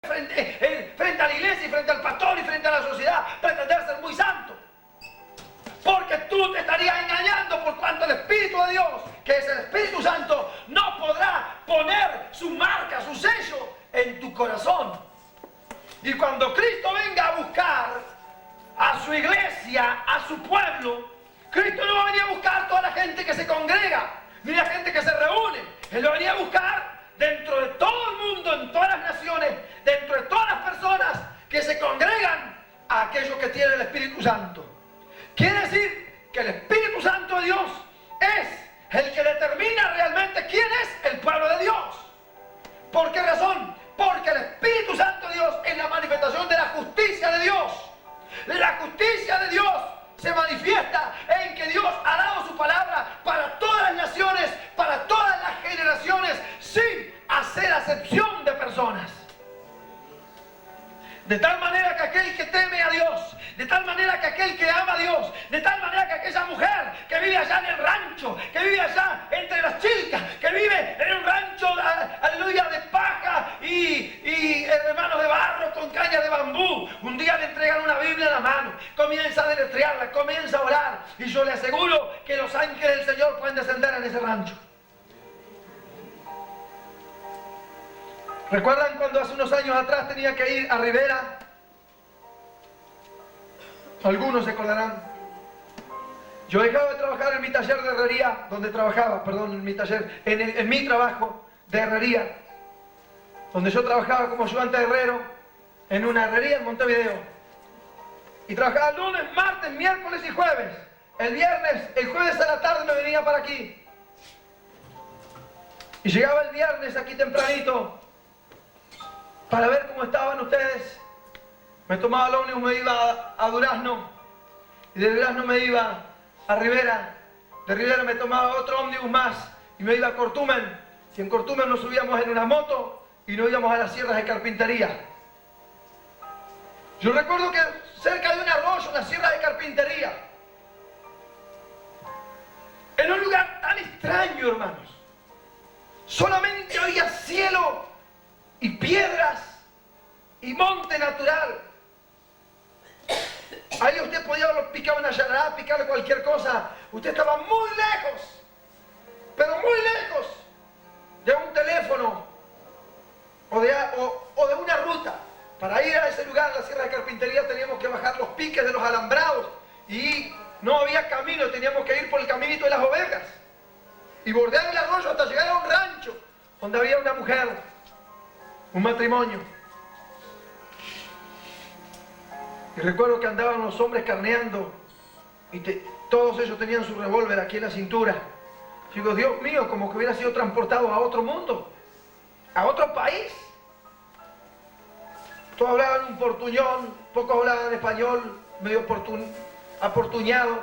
frente a la iglesia y frente al pastor y frente a la sociedad, pretender ser muy santo. Porque tú te estarías engañando, por cuanto el Espíritu de Dios, que es el Espíritu Santo, no podrá poner su marca, su sello en tu corazón. Y cuando Cristo venga a buscar a su iglesia, a su pueblo, Cristo no va a venir a buscar toda la gente que se congrega, ni la gente que se reúne. Él lo venía a buscar dentro de todo el mundo, en todas las naciones, dentro de todas las personas que se congregan, a aquellos que tienen el Espíritu Santo. Quiere decir que el Espíritu Santo de Dios es el que determina realmente quién es el pueblo de Dios. ¿Por qué razón? Porque el Espíritu Santo de Dios es la manifestación de la justicia de Dios. La justicia de Dios se manifiesta en que Dios ha dado su palabra para todas las naciones, para todas las generaciones, sin hacer acepción de personas. De tal manera que aquel que teme a Dios, de tal manera que aquel que ama a Dios, de tal manera que aquella mujer que vive allá en el rancho, que vive allá entre las chilcas, que vive en un rancho, aleluya, de paja y hermanos de barro con caña de bambú, un día le entregan una Biblia en la mano, comienza a deletrearla, comienza a orar, y yo le aseguro que los ángeles del Señor pueden descender en ese rancho. ¿Recuerdan cuando hace unos años atrás tenía que ir a Rivera? Algunos se acordarán. Yo dejaba de trabajar en mi taller de herrería, donde trabajaba, perdón, en mi taller, en mi trabajo de herrería, donde yo trabajaba como ayudante de herrero, en una herrería en Montevideo. Y trabajaba lunes, martes, miércoles y jueves. El jueves a la tarde me venía para aquí. Y llegaba el viernes aquí tempranito, para ver cómo estaban ustedes. Me tomaba el ómnibus, me iba a Durazno, y de Durazno me iba a Rivera, de Rivera me tomaba otro ómnibus más y me iba a Cortumen, y en Cortumen nos subíamos en una moto y nos íbamos a las sierras de carpintería. Yo recuerdo que cerca de un arroyo, una sierra de carpintería, en un lugar tan extraño, hermanos, solamente había cielo y piedras y monte natural. Ahí usted podía picar una yarará, picarle cualquier cosa. Usted estaba muy lejos, pero muy lejos de un teléfono o de una ruta. Para ir a ese lugar, a la sierra de carpintería, teníamos que bajar los piques de los alambrados y no había camino, teníamos que ir por el caminito de las ovejas y bordear el arroyo hasta llegar a un rancho donde había una mujer, un matrimonio. Y recuerdo que andaban los hombres carneando y todos ellos tenían su revólver aquí en la cintura. Y digo, Dios mío, como que hubiera sido transportado a otro mundo, a otro país. Todos hablaban un portuñón, pocos hablaban español, medio aportuñado.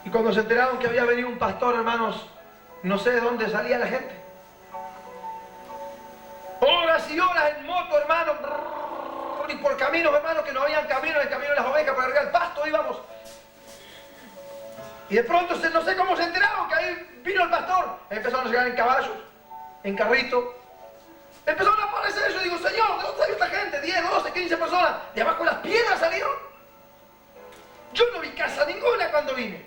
Y cuando se enteraron que había venido un pastor, hermanos, no sé de dónde salía la gente. Horas y horas en moto, hermano, y por caminos, hermano, que no habían camino, el camino de las ovejas, por arriba del pasto íbamos. Y de pronto, no sé cómo se enteraron que ahí vino el pastor. Empezaron a llegar en caballos, en carrito. Empezaron a aparecer. Yo digo, Señor, ¿de dónde salió esta gente? 10, 12, 15 personas. ¿De abajo las piedras salieron? Yo no vi casa ninguna cuando vine.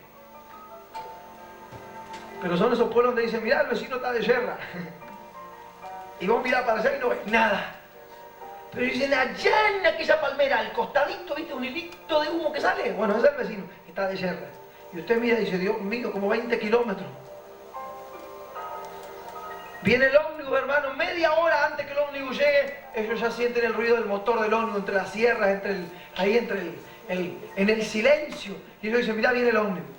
Pero son esos pueblos donde dicen, mirá, el vecino está de yerra. Y vos mirás para allá y no ves nada. Pero dicen, allá en aquella palmera, al costadito, ¿viste? Un hilito de humo que sale. Bueno, ese es el vecino, que está de yerra. Y usted mira y dice, Dios mío, como 20 kilómetros. Viene el ómnibus, hermano, media hora antes que el ómnibus llegue, ellos ya sienten el ruido del motor del ómnibus entre las sierras, en el silencio. Y ellos dicen, mirá, viene el ómnibus.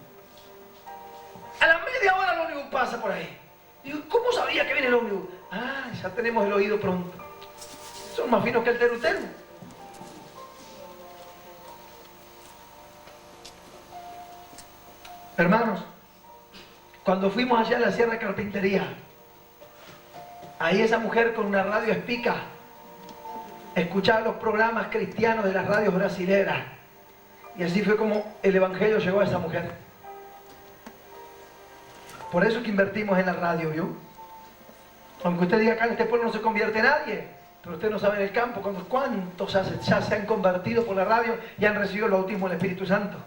A la media hora el ómnibus pasa por ahí. Digo, ¿cómo sabía que viene el ómnibus? Ah, ya tenemos el oído pronto. Son más finos que el terutero. Hermanos, cuando fuimos allá a la sierra de carpintería, ahí esa mujer con una radio espica escuchaba los programas cristianos de las radios brasileras. Y así fue como el evangelio llegó a esa mujer. Por eso que invertimos en la radio, ¿vio? Aunque usted diga acá en este pueblo no se convierte nadie, pero usted no sabe en el campo cuántos ya se han convertido por la radio y han recibido el bautismo del Espíritu Santo.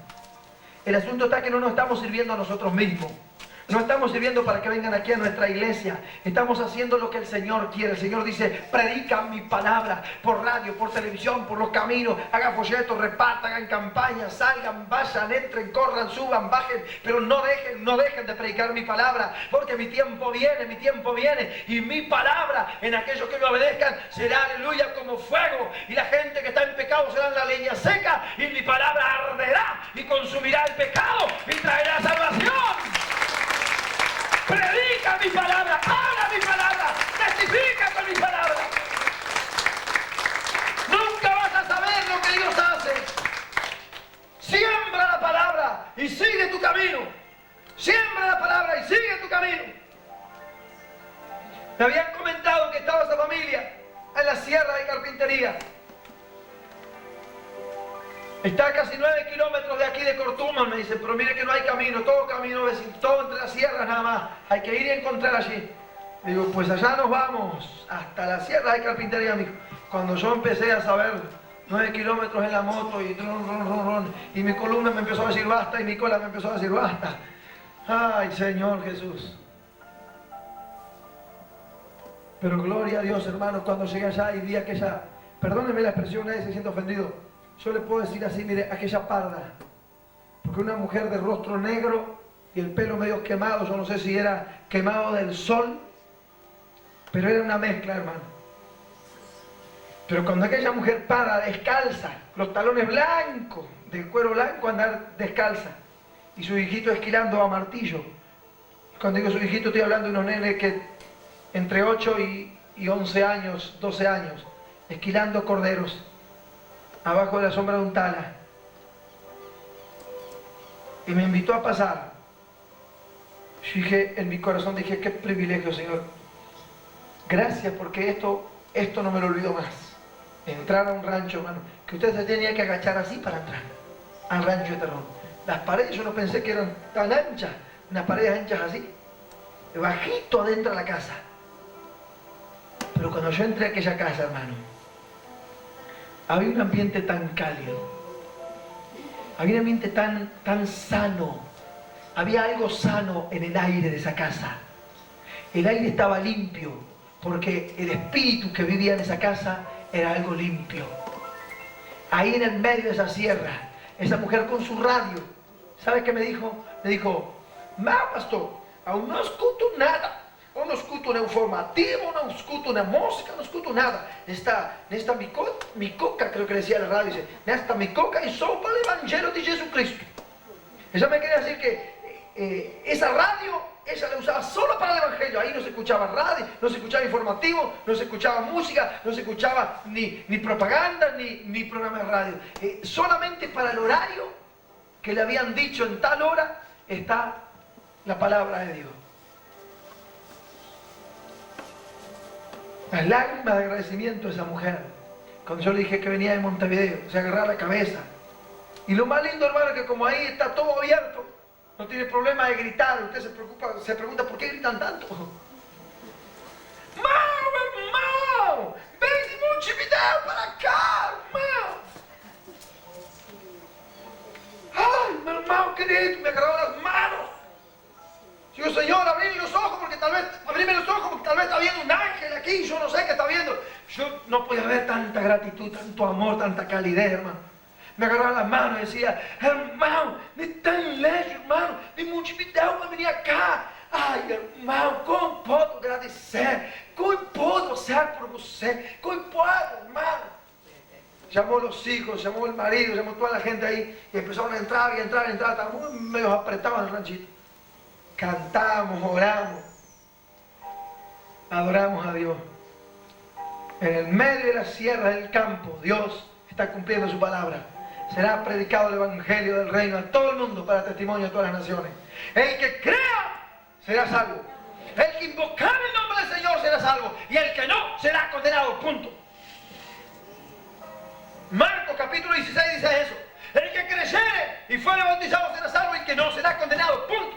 El asunto está que no nos estamos sirviendo a nosotros mismos. No estamos sirviendo para que vengan aquí a nuestra iglesia. Estamos haciendo lo que el Señor quiere. El Señor dice, predican mi palabra por radio, por televisión, por los caminos. Hagan folletos, repartan, hagan campañas, salgan, vayan, entren, corran, suban, bajen. Pero no dejen de predicar mi palabra. Porque mi tiempo viene. Y mi palabra en aquellos que me obedezcan será, aleluya, como fuego. Y la gente que está en pecado será la leña seca. Y mi palabra arderá y consumirá el pecado y traerá salvación. Predica mi palabra, habla mi palabra, testifica con mi palabra. Nunca vas a saber lo que Dios hace. Siembra la palabra y sigue tu camino. Siembra la palabra y sigue tu camino. Me habían comentado que estaba esa familia en la Sierra de Carpintería. Está a casi 9 kilómetros de aquí de Cortuman, me dicen, pero mire que no hay camino, todo entre las sierras nada más, hay que ir y encontrar allí. Digo, pues allá nos vamos, hasta la Sierra de Carpintería, amigo. Cuando yo empecé a saber 9 kilómetros en la moto y y mi columna me empezó a decir basta y mi cola me empezó a decir basta. Ay, Señor Jesús. Pero gloria a Dios, hermanos, cuando llegué allá y vi aquella, perdónenme la expresión, nadie se siente ofendido. Yo le puedo decir así, mire, aquella parda, porque una mujer de rostro negro y el pelo medio quemado, yo no sé si era quemado del sol, pero era una mezcla, hermano. Pero cuando aquella mujer parda, descalza, los talones blancos, de cuero blanco, andar descalza, y su hijito esquilando a martillo. Cuando digo su hijito estoy hablando de unos nenes que entre 8 y 11 años, 12 años, esquilando corderos, abajo de la sombra de un tala. Y me invitó a pasar. Yo dije, en mi corazón dije, qué privilegio, Señor. Gracias, porque esto no me lo olvido más. Entrar a un rancho, hermano, que usted se tenía que agachar así para entrar al rancho de Terrón. Las paredes yo no pensé que eran tan anchas, unas paredes anchas así, bajito adentro de la casa. Pero cuando yo entré a aquella casa, hermano, había un ambiente tan cálido, había un ambiente tan sano, había algo sano en el aire de esa casa. El aire estaba limpio, porque el espíritu que vivía en esa casa era algo limpio. Ahí en el medio de esa sierra, esa mujer con su radio, ¿sabe qué me dijo? Me dijo, pastor, aún no escucho nada. Eu não escuto um informativo, não escuto uma música, não escuto nada. Nesta micoca, creo que decía la radio, dice, nesta micoca y sopa el Evangelio de Jesucristo. Ella me quería decir que esa radio, ella la usaba solo para el Evangelio. Ahí no se escuchaba radio, no se escuchaba informativo, no se escuchaba música, no se escuchaba ni propaganda, ni programa de radio. Solamente para el horario que le habían dicho en tal hora está la palabra de Dios. Las lágrimas de agradecimiento de esa mujer, cuando yo le dije que venía de Montevideo, se agarraba la cabeza. Y lo más lindo, hermano, es que como ahí está todo abierto, no tiene problema de gritar. Usted se pregunta ¿por qué gritan tanto? ¡Mau! ¡Ven de Montevideo para acá! ¡Mau! ¡Ay, mi hermano querido! Me agarraba las manos. Digo, Señor, abrime los ojos porque tal vez está viendo un ángel aquí, yo no sé qué está viendo. Yo no podía ver tanta gratitud, tanto amor, tanta calidez, hermano. Me agarraba las manos y decía, hermano, de tan lejos, hermano, de Montevideo para venir acá. Ai, irmão, como posso agradecer? Como posso hacer por você? Como puedo, hermano? Llamó a los hijos, llamó el marido, llamó a toda la gente ahí y empezaron a entrar, estaban muy medio apretados en el ranchito. Cantamos, oramos, adoramos a Dios. En el medio de la sierra del campo, Dios está cumpliendo su palabra. Será predicado el evangelio del reino a todo el mundo para testimonio de todas las naciones. El que crea será salvo. El que invocar el nombre del Señor será salvo. Y el que no será condenado. Punto. Marcos capítulo 16 dice eso. El que creyere y fuere bautizado será salvo. Y el que no será condenado. Punto.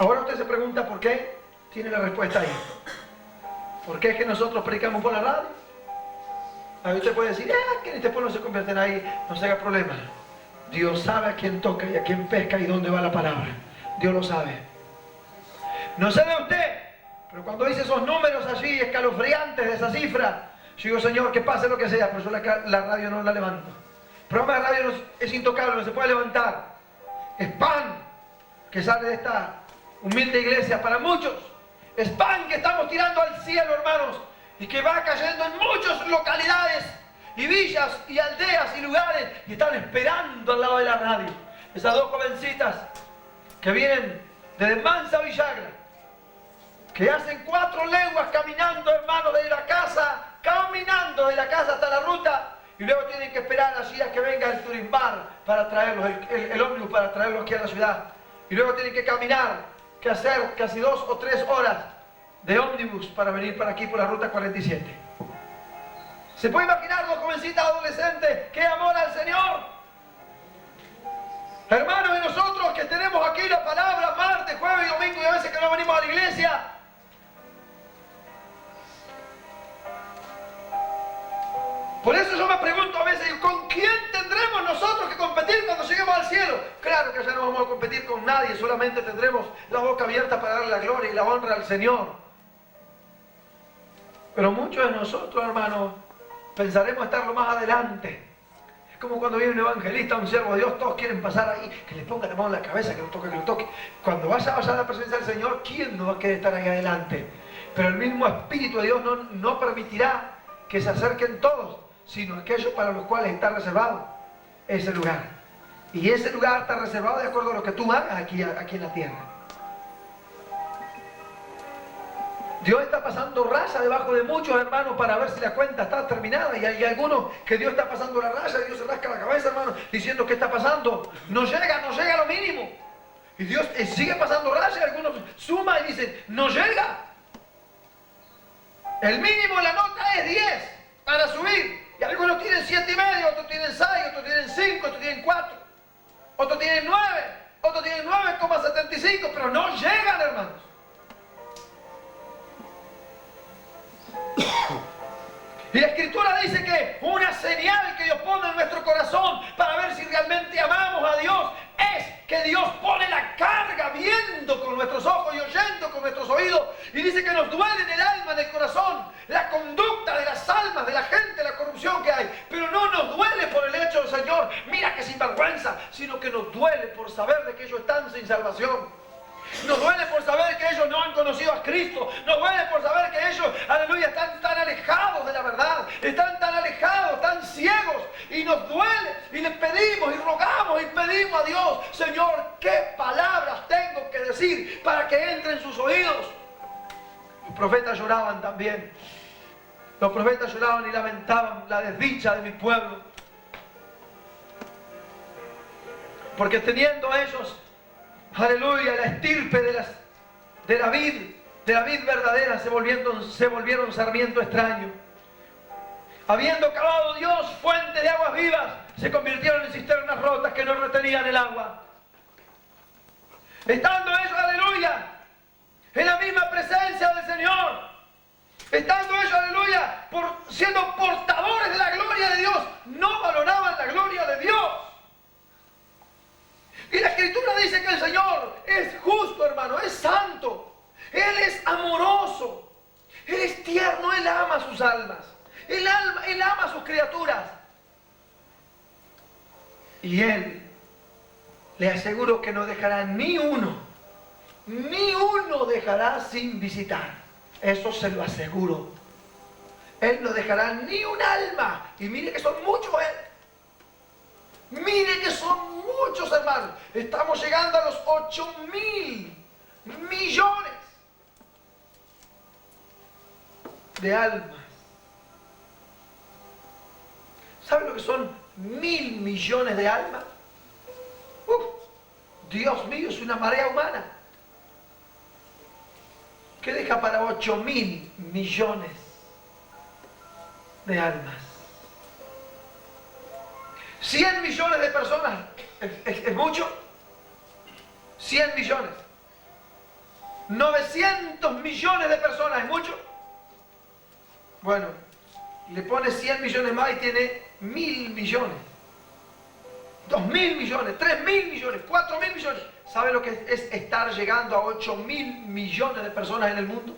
Ahora usted se pregunta por qué. Tiene la respuesta ahí. ¿Por qué es que nosotros predicamos por la radio? Ahí usted puede decir, que en este pueblo se convierten ahí, no se haga problema. Dios sabe a quién toca y a quién pesca y dónde va la palabra. Dios lo sabe. No sé de usted, pero cuando dice esos números así, escalofriantes de esa cifra, yo digo, Señor, que pase lo que sea, por eso la radio no la levanto. El programa de radio es intocable, no se puede levantar. Es pan que sale de esta humilde iglesia para muchos. Es pan que estamos tirando al cielo, hermanos, y que va cayendo en muchas localidades y villas y aldeas y lugares y están esperando al lado de la radio. Esas dos jovencitas que vienen desde Mansa Villagra, que hacen 4 leguas caminando, hermanos, de la casa, caminando de la casa hasta la ruta, y luego tienen que esperar allí a que venga el turismar para traerlos, el ómnibus para traerlos aquí a la ciudad, y luego tienen que caminar, que hacer casi 2 o 3 horas de ómnibus para venir para aquí por la ruta 47. ¿Se puede imaginar 2 jovencitas adolescentes? ¡Qué amor al Señor! Hermanos, y nosotros que tenemos aquí la palabra martes, jueves y domingo, y a veces que no venimos a la iglesia, por eso yo me pregunto a veces, ¿con quién tendremos nosotros que competir cuando lleguemos al cielo? Claro que allá no vamos a competir con nadie, solamente tendremos la boca abierta para darle la gloria y la honra al Señor. Pero muchos de nosotros, hermanos, pensaremos estar lo más adelante. Es como cuando viene un evangelista, un siervo de Dios, todos quieren pasar ahí, que le ponga la mano en la cabeza, que lo toque, que lo toque. Cuando vaya a la presencia del Señor, ¿quién no va a querer estar ahí adelante? Pero el mismo Espíritu de Dios no permitirá que se acerquen todos, sino aquellos para los cuales está reservado ese lugar. Y ese lugar está reservado de acuerdo a lo que tú hagas aquí en la tierra. Dios está pasando raya debajo de muchos, hermanos, para ver si la cuenta está terminada. Y hay algunos que Dios está pasando la raya y Dios se rasca la cabeza, hermano, diciendo ¿qué está pasando? No llega a lo mínimo. Y Dios sigue pasando raya y algunos suman y dicen, no llega. El mínimo de la nota es 10 para subir. Y algunos tienen 7,5, otros tienen 6, otros tienen 5, otros tienen 4. Otros tienen 9, otros tienen 9,75, pero no llegan, hermanos. Y la Escritura dice que una señal que Dios pone en nuestro corazón para ver si realmente amamos a Dios es que Dios pone la carga viendo con nuestros ojos y oyendo con nuestros oídos. Y dice que nos duele en el alma, en el corazón, la conducta de las almas, de la gente, la corrupción que hay. Pero no nos duele por el hecho del Señor, mira que sinvergüenza, sino que nos duele por saber de que ellos están sin salvación. Nos duele por saber que ellos no han conocido a Cristo. Nos duele por saber que ellos, aleluya, están tan alejados de la verdad. Están tan alejados, tan ciegos. Y nos duele y les pedimos y rogamos y pedimos a Dios, Señor, ¿qué palabras tengo que decir para que entre en sus oídos? Los profetas lloraban también. Los profetas lloraban y lamentaban la desdicha de mi pueblo. Porque teniendo ellos, aleluya, la estirpe de la vid verdadera, se volvieron sarmiento extraño. Habiendo cavado Dios fuente de aguas vivas, se convirtieron en cisternas rotas que no retenían el agua. Estando ellos, aleluya, en la misma presencia del Señor, estando ellos, aleluya, siendo portadores de la gloria de Dios, no valoraban la gloria de Dios. Y la Escritura dice que el Señor es justo, hermano, es santo. Él es amoroso. Él es tierno, Él ama a sus almas. Él ama a sus criaturas. Y Él, le aseguro que no dejará ni uno dejará sin visitar. Eso se lo aseguro. Él no dejará ni un alma. Y mire que son muchos, Mire que son muchos, hermanos. Estamos llegando a los 8.000 millones de almas. ¿Saben lo que son 1.000 millones de almas? Dios mío, es una marea humana. ¿Qué deja para 8.000 millones de almas? 100 millones de personas, ¿es mucho? 100 millones. 900 millones de personas, ¿es mucho? Bueno, le pone 100 millones más y tiene 1.000 millones. 2.000 millones, 3.000 millones, 4.000 millones. ¿Sabe lo que es estar llegando a 8.000 millones de personas en el mundo?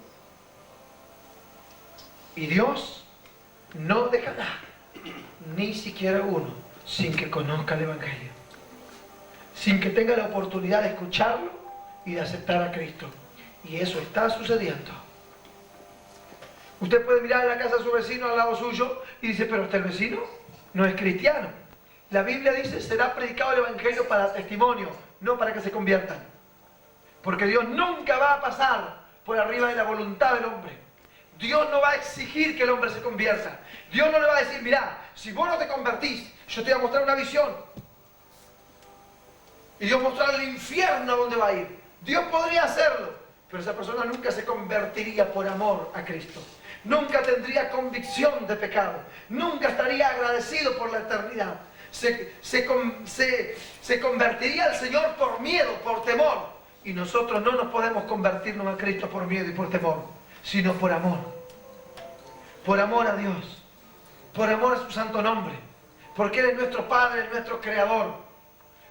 Y Dios no dejará ni siquiera uno sin que conozca el Evangelio, sin que tenga la oportunidad de escucharlo y de aceptar a Cristo. Y eso está sucediendo. Usted puede mirar en la casa de su vecino al lado suyo y dice, pero este vecino no es cristiano. La Biblia dice, será predicado el Evangelio para testimonio, no para que se conviertan. Porque Dios nunca va a pasar por arriba de la voluntad del hombre. Dios no va a exigir que el hombre se convierta. Dios no le va a decir, mirá, si vos no te convertís, yo te voy a mostrar una visión. Y Dios mostrará el infierno a donde va a ir. Dios podría hacerlo, pero esa persona nunca se convertiría por amor a Cristo. Nunca tendría convicción de pecado. Nunca estaría agradecido por la eternidad. Se convertiría al Señor por miedo, por temor. Y nosotros no nos podemos convertirnos a Cristo por miedo y por temor, sino por amor. Por amor a Dios. Por amor a su santo nombre. Porque Él es nuestro Padre, nuestro Creador.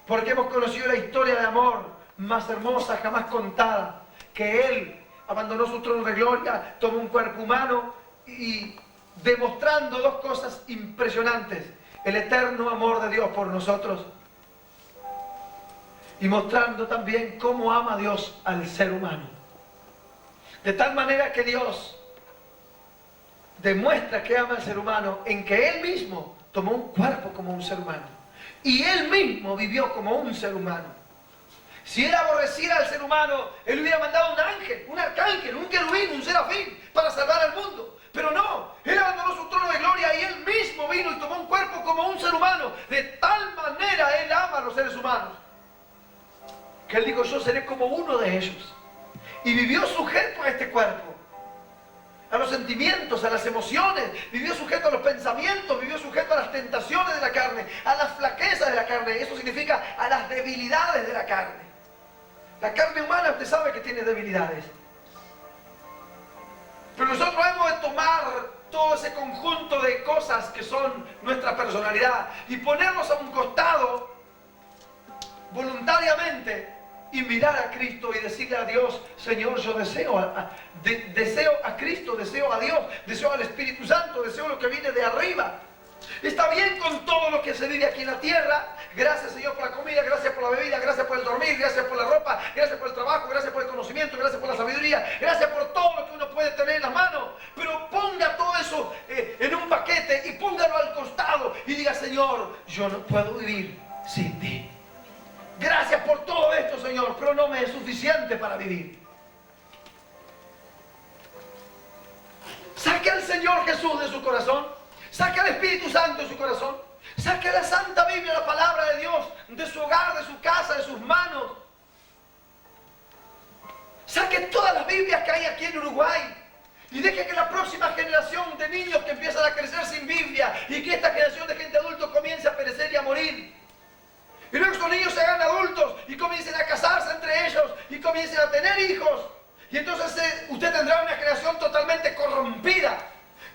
Porque hemos conocido la historia de amor más hermosa jamás contada. Que Él abandonó su trono de gloria, tomó un cuerpo humano y demostrando dos cosas impresionantes. El eterno amor de Dios por nosotros y mostrando también cómo ama Dios al ser humano. De tal manera que Dios demuestra que ama al ser humano en que Él mismo tomó un cuerpo como un ser humano y Él mismo vivió como un ser humano. Si Él aborreciera al ser humano, Él hubiera mandado un ángel, un arcángel, un querubín, un serafín para salvar al mundo. Pero no, Él abandonó su trono de gloria y Él mismo vino y tomó un cuerpo como un ser humano. De tal manera Él ama a los seres humanos, que Él dijo, yo seré como uno de ellos. Y vivió sujeto a este cuerpo, a los sentimientos, a las emociones, vivió sujeto a los pensamientos, vivió sujeto a las tentaciones de la carne, a las flaquezas de la carne. Eso significa a las debilidades de la carne. La carne humana, usted sabe que tiene debilidades. Pero nosotros hemos de tomar todo ese conjunto de cosas que son nuestra personalidad y ponerlos a un costado voluntariamente y mirar a Cristo y decirle a Dios, Señor, yo deseo a Cristo, deseo a Dios, deseo al Espíritu Santo, deseo lo que viene de arriba. Está bien con todo lo que se vive aquí en la tierra. Gracias, Señor, por la comida, gracias por la bebida, gracias por el dormir, gracias por la ropa, gracias por el trabajo, gracias por el conocimiento, gracias por la sabiduría, gracias por todo lo que uno puede tener en las manos. Pero ponga todo eso en un paquete y póngalo al costado y diga, Señor, yo no puedo vivir sin ti. Gracias por todo esto, Señor, pero no me es suficiente para vivir. Saque al Señor Jesús de su corazón. Saque al Espíritu Santo de su corazón. Saque la Santa Biblia, la palabra de Dios, de su hogar, de su casa, de sus manos. Saque todas las Biblias que hay aquí en Uruguay. Y deje que la próxima generación de niños que empiezan a crecer sin Biblia y que esta generación de gente adulta comience a perecer y a morir. Y luego estos niños se hagan adultos y comiencen a casarse entre ellos y comiencen a tener hijos. Y entonces usted tendrá una generación totalmente corrompida.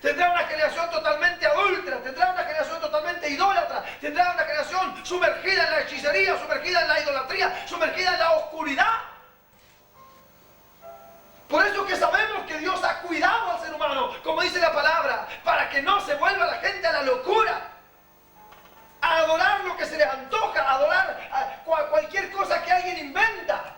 Tendrá una generación totalmente adúltera, tendrá una generación totalmente idólatra, tendrá una generación sumergida en la hechicería, sumergida en la idolatría, sumergida en la oscuridad. Por eso que sabemos que Dios ha cuidado al ser humano, como dice la palabra, para que no se vuelva la gente a la locura, a adorar lo que se les antoja, a adorar a cualquier cosa que alguien inventa.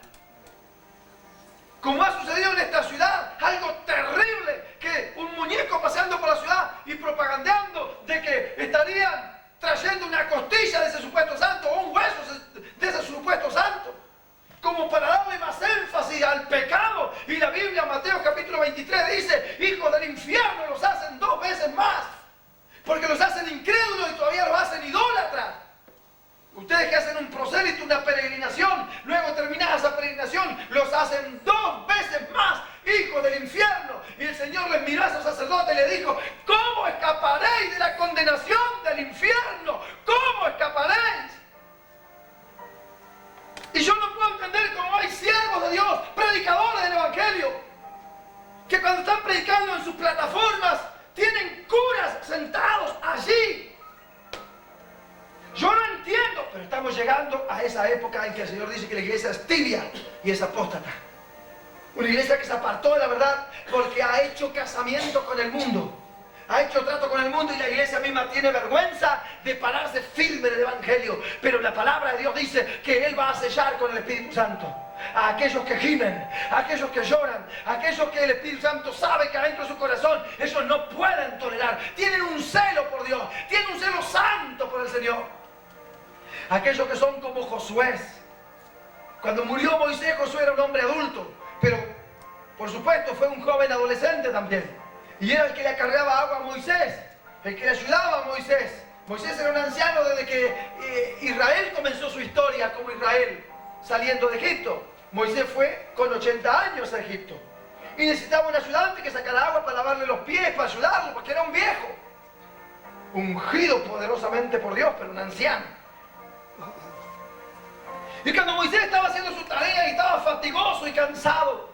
Como ha sucedido en esta ciudad, algo terrible, que un muñeco paseando por la ciudad y propagandeando de que estarían trayendo una costilla de ese supuesto santo o un hueso de ese supuesto santo, como para darle más énfasis al pecado. Y la Biblia, Mateo capítulo 23, dice, hijos del infierno los hacen 2 veces más, porque los hacen incrédulos y todavía los hacen idólatras. Ustedes que hacen un prosélito, una peregrinación, luego terminada esa peregrinación, los hacen 2 veces más hijos del infierno. Y el Señor les miró a esos sacerdotes y les dijo, ¿cómo escaparéis de la condenación del infierno? ¿Cómo escaparéis? Y yo no puedo entender cómo hay siervos de Dios, predicadores del Evangelio, están predicando en sus plataformas, tienen curas sentados allí. Yo no entiendo, pero estamos llegando a esa época en que el Señor dice que la iglesia es tibia y es apóstata. Una iglesia que se apartó de la verdad porque ha hecho casamiento con el mundo. Ha hecho trato con el mundo y la iglesia misma tiene vergüenza de pararse firme en el Evangelio. Pero la palabra de Dios dice que Él va a sellar con el Espíritu Santo a aquellos que gimen, a aquellos que lloran, a aquellos que el Espíritu Santo sabe que adentro de su corazón ellos no pueden tolerar. Tienen un celo por Dios, tienen un celo santo por el Señor. Aquellos que son como Josué. Cuando murió Moisés, Josué era un hombre adulto, pero por supuesto fue un joven adolescente también. Y era el que le acarreaba agua a Moisés, el que le ayudaba a Moisés. Moisés era un anciano desde que Israel comenzó su historia como Israel, saliendo de Egipto. Moisés fue con 80 años a Egipto. Y necesitaba un ayudante que sacara agua para lavarle los pies, para ayudarlo, porque era un viejo. Ungido poderosamente por Dios, pero un anciano. Y cuando Moisés estaba haciendo su tarea y estaba fatigoso y cansado,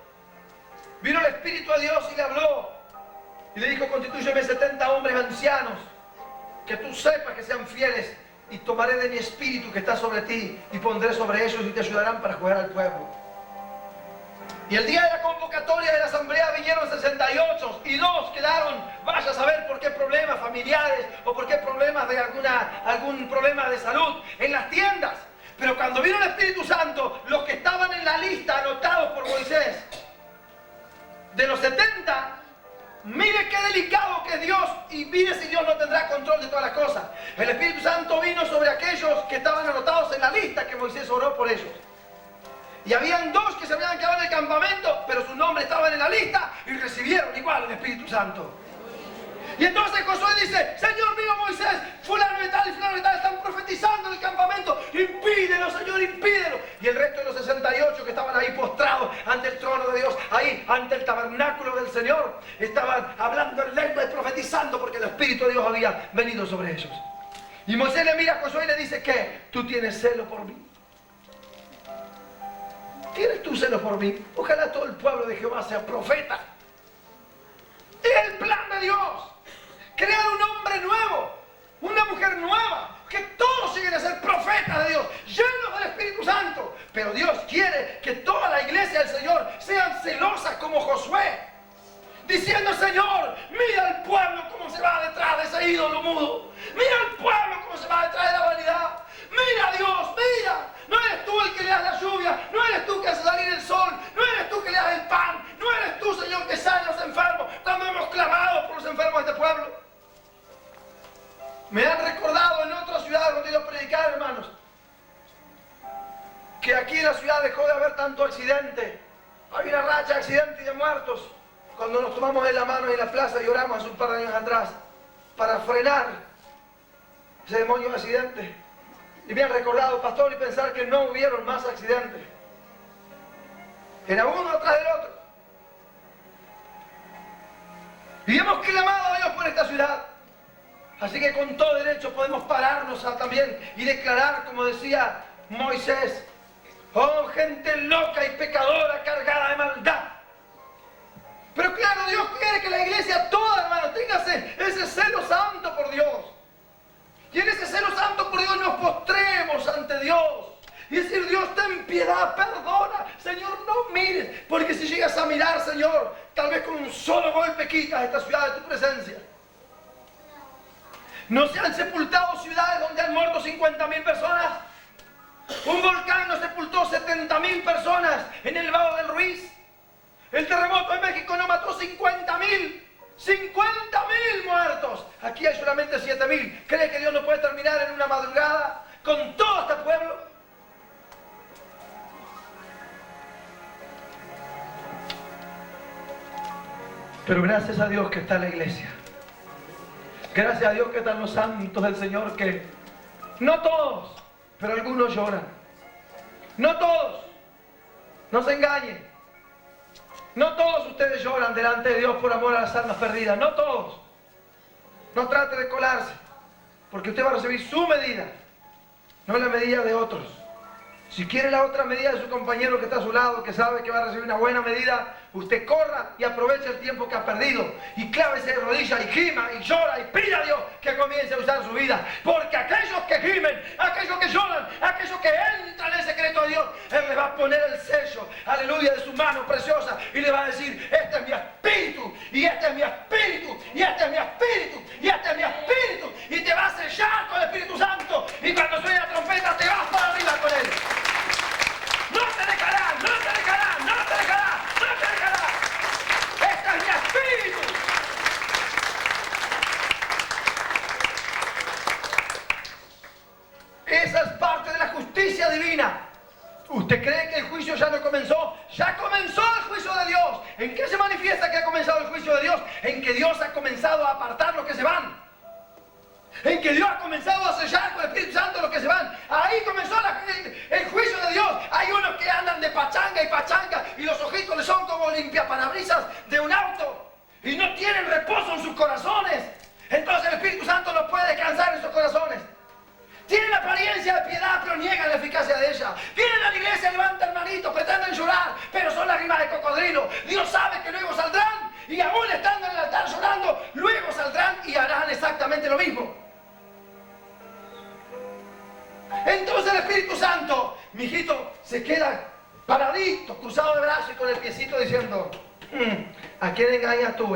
vino el Espíritu de Dios y le habló. Y le dijo, constitúyeme 70 hombres ancianos, que tú sepas que sean fieles, y tomaré de mi espíritu que está sobre ti, y pondré sobre ellos y te ayudarán para jugar al pueblo. Y el día de la convocatoria de la asamblea vinieron 68, y 2 quedaron, vaya a saber por qué problemas familiares, o por qué problemas de algún problema de salud, en las tiendas. Pero cuando vino el Espíritu Santo, los que estaban en la lista anotados por Moisés, de los 70, mire qué delicado que es Dios, y mire si Dios no tendrá control de todas las cosas. El Espíritu Santo vino sobre aquellos que estaban anotados en la lista que Moisés oró por ellos. Y habían 2 que se habían quedado en el campamento, pero sus nombres estaban en la lista y recibieron igual el Espíritu Santo. Y entonces Josué dice, Señor mío Moisés, fulano y tal están profetizando en el campamento, impídelo Señor, impídelo. Y el resto de los 68 que estaban ahí postrados ante el trono de Dios, ahí ante el tabernáculo del Señor, estaban hablando en lengua y profetizando porque el Espíritu de Dios había venido sobre ellos. Y Moisés le mira a Josué y le dice, ¿qué? ¿Tú tienes celo por mí? ¿Tienes tú celo por mí? Ojalá todo el pueblo de Jehová sea profeta. Es el plan de Dios. Crear un hombre nuevo, una mujer nueva, que todos lleguen a ser profetas de Dios, llenos del Espíritu Santo. Pero Dios quiere que toda la iglesia del Señor sean celosas como Josué, diciendo, Señor, mira al pueblo cómo se va detrás de ese ídolo mudo. Mira al pueblo cómo se va detrás de la vanidad. Mira Dios, mira. No eres tú el que le das la lluvia, no eres tú que hace salir el sol, no eres tú que le das el pan, no eres tú, Señor, que sana a los enfermos, cuando hemos clamado por los enfermos de este pueblo. Me han recordado en otra ciudad donde yo predicar, hermanos, que aquí en la ciudad dejó de haber tanto accidente. Hay una racha de accidentes y de muertos. Cuando nos tomamos en la mano en la plaza y oramos hace un par de años atrás para frenar ese demonio de accidente. Y me han recordado, pastor, y pensar que no hubieron más accidentes. Era uno atrás del otro. Y hemos clamado a Dios por esta ciudad. Así que con todo derecho podemos pararnos también y declarar, como decía Moisés, oh gente loca y pecadora cargada de maldad. Pero claro, Dios quiere que la iglesia toda, hermano, tenga ese celo santo por Dios. Y en ese celo santo por Dios nos postremos ante Dios. Y decir, Dios, ten piedad, perdona. Señor, no mires. Porque si llegas a mirar, Señor, tal vez con un solo golpe quitas esta ciudad de tu presencia. ¿No se han sepultado ciudades donde han muerto 50.000 personas? Un volcán no sepultó 70.000 personas en el Valle del Ruiz. El terremoto en México no mató 50.000. 50.000 muertos. Aquí hay solamente 7.000. ¿Cree que Dios no puede terminar en una madrugada con todo este pueblo? Pero gracias a Dios que está la iglesia. Gracias a Dios que están los santos del Señor, que no todos, pero algunos lloran. No todos. No se engañen. No todos ustedes lloran delante de Dios por amor a las almas perdidas. No todos. No trate de colarse, porque usted va a recibir su medida, no la medida de otros. Si quiere la otra medida de su compañero que está a su lado, que sabe que va a recibir una buena medida, usted corra y aproveche el tiempo que ha perdido y clávese de rodillas y gima y llora y pida a Dios que comience a usar su vida. Porque aquellos que gimen, aquellos que lloran, aquellos que entran en el secreto de Dios, Él les va a poner el sello, aleluya, de su mano preciosa y le va a decir: este es mi espíritu, y este es mi espíritu, y este es mi espíritu, y este es mi espíritu, y te va a sellar con el Espíritu Santo, y cuando suene la trompeta te vas para arriba con Él. No te dejará, no te dejará, no te dejará, no te dejará. Este es mi espíritu. Esa es parte de la justicia divina. ¿Usted cree que el juicio ya no comenzó? ¡Ya comenzó el juicio de Dios! ¿En qué se manifiesta que ha comenzado el juicio de Dios? En que Dios ha comenzado a apartar los que se van. En que Dios ha comenzado a sellar con el Espíritu Santo los que se van. Ahí comenzó el juicio de Dios. Hay unos que andan de pachanga y los ojitos les son como limpiaparabrisas de un auto y no tienen reposo en sus corazones. Entonces el Espíritu Santo no puede descansar en sus corazones. Tienen apariencia de piedad, pero niegan la eficacia de ella. Vienen a la iglesia, levantan manitos, pretenden llorar, pero son lágrimas de cocodrilo. Dios sabe que luego saldrán, y aún estando en el altar llorando, luego saldrán y harán exactamente lo mismo. Entonces el Espíritu Santo, mijito, se queda paradito, cruzado de brazos y con el piecito diciendo: ¿a quién engañas tú,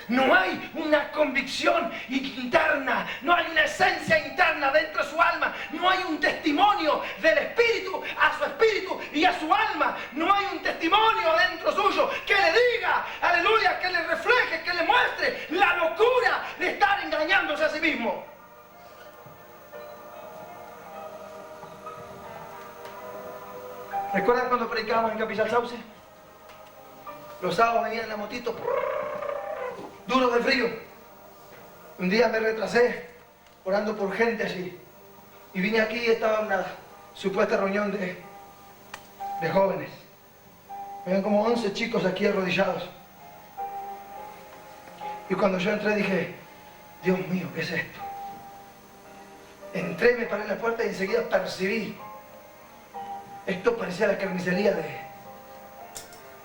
No hay una convicción interna, no hay una esencia interna dentro de su alma, no hay un testimonio del espíritu a su espíritu y a su alma, no hay un testimonio dentro suyo que le diga, aleluya, que le refleje, que le muestre la locura de estar engañándose a sí mismo. ¿Recuerdan cuando predicábamos en Capilla Sauce? Los sábados venían en la motito, duro de frío. Un día me retrasé orando por gente allí y vine aquí y estaba una supuesta reunión de jóvenes. Habían como 11 chicos aquí arrodillados y cuando yo entré dije: Dios mío, ¿qué es esto? Entré, me paré en la puerta y enseguida percibí. Esto parecía la carnicería de,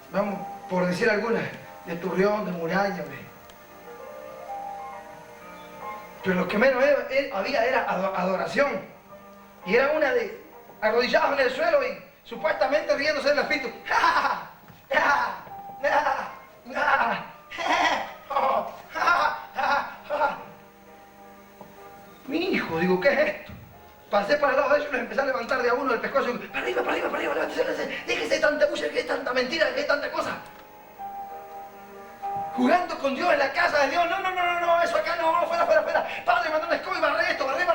vamos, por decir alguna, de Turrión, de Muraña, pero lo que menos había era adoración. Y era una de arrodillados en el suelo y supuestamente riéndose del espíritu. Mi hijo, digo, ¿qué es esto? Pasé para el lado de ellos y les empecé a levantar de a uno del pescuezo y para arriba, levántese, déjese tanta bulla, que tanta mentira, que tanta cosa. Jugando con Dios en la casa de Dios. No, eso acá no, fuera. Padre, mandó una escoba y barré esto, barré.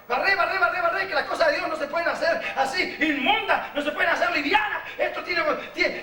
Barré, que las cosas de Dios no se pueden hacer así, inmundas, no se pueden hacer livianas. Esto tiene